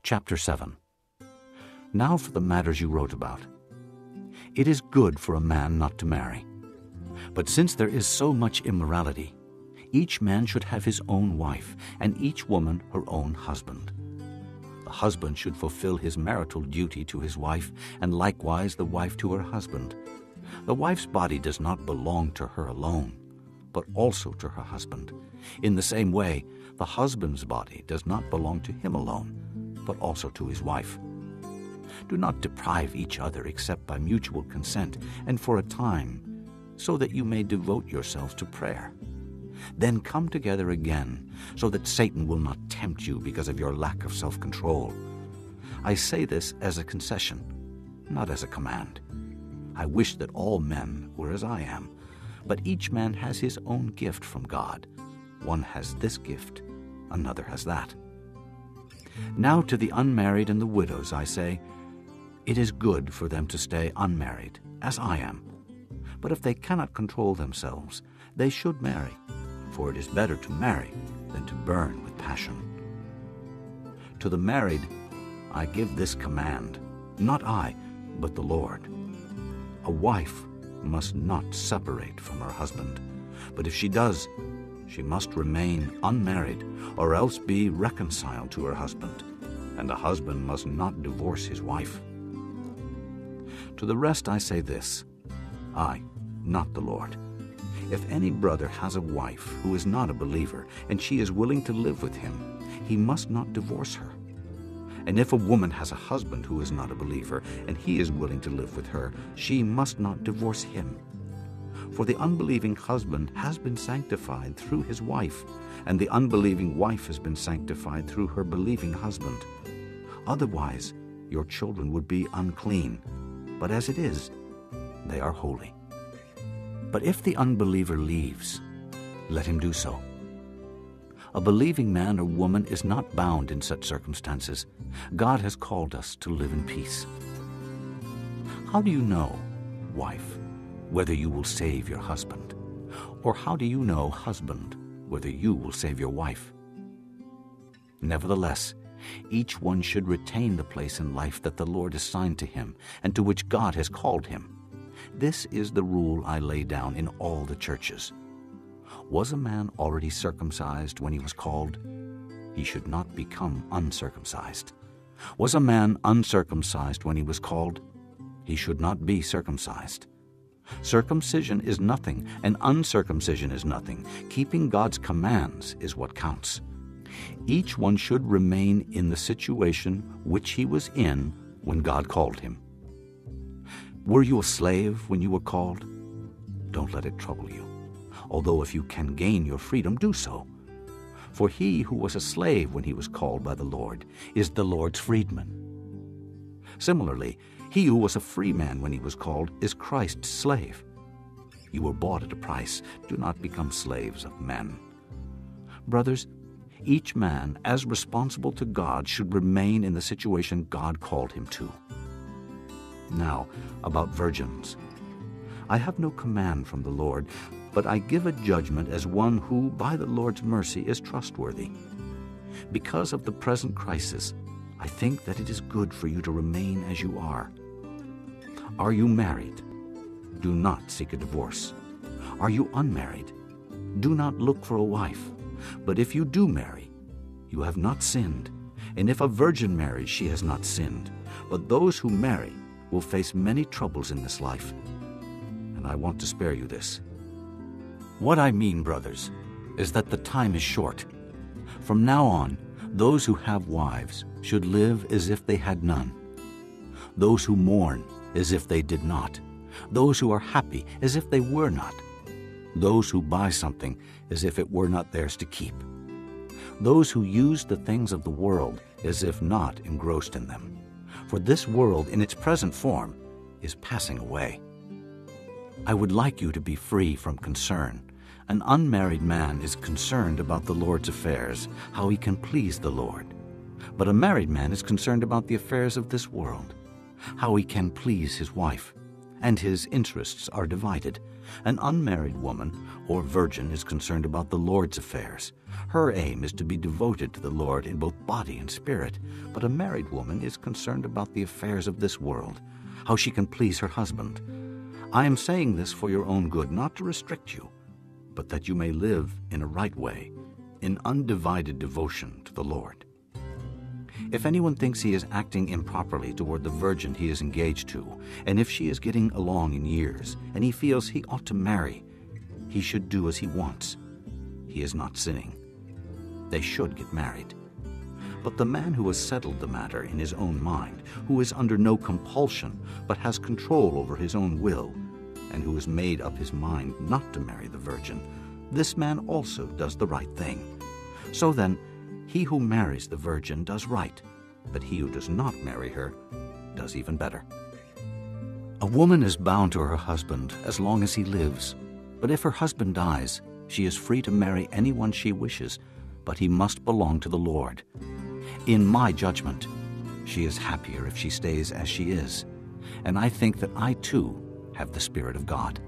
Chapter 7. Now for the matters you wrote about. It is good for a man not to marry. But since there is so much immorality, each man should have his own wife, and each woman her own husband. The husband should fulfill his marital duty to his wife, and likewise the wife to her husband. The wife's body does not belong to her alone, but also to her husband. In the same way, the husband's body does not belong to him alone, but also to his wife. Do not deprive each other except by mutual consent and for a time, so that you may devote yourselves to prayer. Then come together again, so that Satan will not tempt you because of your lack of self-control. I say this as a concession, not as a command. I wish that all men were as I am, but each man has his own gift from God. One has this gift, another has that. Now to the unmarried and the widows I say, it is good for them to stay unmarried, as I am. But if they cannot control themselves, they should marry, for it is better to marry than to burn with passion. To the married I give this command, not I, but the Lord. A wife must not separate from her husband, but if she does, she must remain unmarried or else be reconciled to her husband, and the husband must not divorce his wife. To the rest I say this, I, not the Lord. If any brother has a wife who is not a believer, and she is willing to live with him, he must not divorce her. And if a woman has a husband who is not a believer, and he is willing to live with her, she must not divorce him. For the unbelieving husband has been sanctified through his wife, and the unbelieving wife has been sanctified through her believing husband. Otherwise, your children would be unclean, but as it is, they are holy. But if the unbeliever leaves, let him do so. A believing man or woman is not bound in such circumstances. God has called us to live in peace. How do you know, wife, whether you will save your husband? Or how do you know, husband, whether you will save your wife? Nevertheless, each one should retain the place in life that the Lord assigned to him and to which God has called him. This is the rule I lay down in all the churches. Was a man already circumcised when he was called? He should not become uncircumcised. Was a man uncircumcised when he was called? He should not be circumcised. Circumcision is nothing, and uncircumcision is nothing. Keeping God's commands is what counts. Each one should remain in the situation which he was in when God called him. Were you a slave when you were called? Don't let it trouble you. Although if you can gain your freedom, do so. For he who was a slave when he was called by the Lord is the Lord's freedman. Similarly, he who was a free man when he was called is Christ's slave. You were bought at a price. Do not become slaves of men. Brothers, each man, as responsible to God, should remain in the situation God called him to. Now, about virgins. I have no command from the Lord, but I give a judgment as one who, by the Lord's mercy, is trustworthy. Because of the present crisis, I think that it is good for you to remain as you are. Are you married? Do not seek a divorce. Are you unmarried? Do not look for a wife. But if you do marry, you have not sinned. And if a virgin marries, she has not sinned. But those who marry will face many troubles in this life. And I want to spare you this. What I mean, brothers, is that the time is short. From now on, those who have wives should live as if they had none. Those who mourn as if they did not. Those who are happy as if they were not. Those who buy something as if it were not theirs to keep. Those who use the things of the world as if not engrossed in them. For this world in its present form is passing away. I would like you to be free from concern. An unmarried man is concerned about the Lord's affairs, how he can please the Lord. But a married man is concerned about the affairs of this world, how he can please his wife, and his interests are divided. An unmarried woman or virgin is concerned about the Lord's affairs. Her aim is to be devoted to the Lord in both body and spirit. But a married woman is concerned about the affairs of this world, how she can please her husband. I am saying this for your own good, not to restrict you, but that you may live in a right way, in undivided devotion to the Lord. If anyone thinks he is acting improperly toward the virgin he is engaged to, and if she is getting along in years, and he feels he ought to marry, he should do as he wants. He is not sinning. They should get married. But the man who has settled the matter in his own mind, who is under no compulsion, but has control over his own will, and who has made up his mind not to marry the virgin, this man also does the right thing. So then, he who marries the virgin does right, but he who does not marry her does even better. A woman is bound to her husband as long as he lives, but if her husband dies, she is free to marry anyone she wishes, but he must belong to the Lord. In my judgment, she is happier if she stays as she is, and I think that I too have the Spirit of God.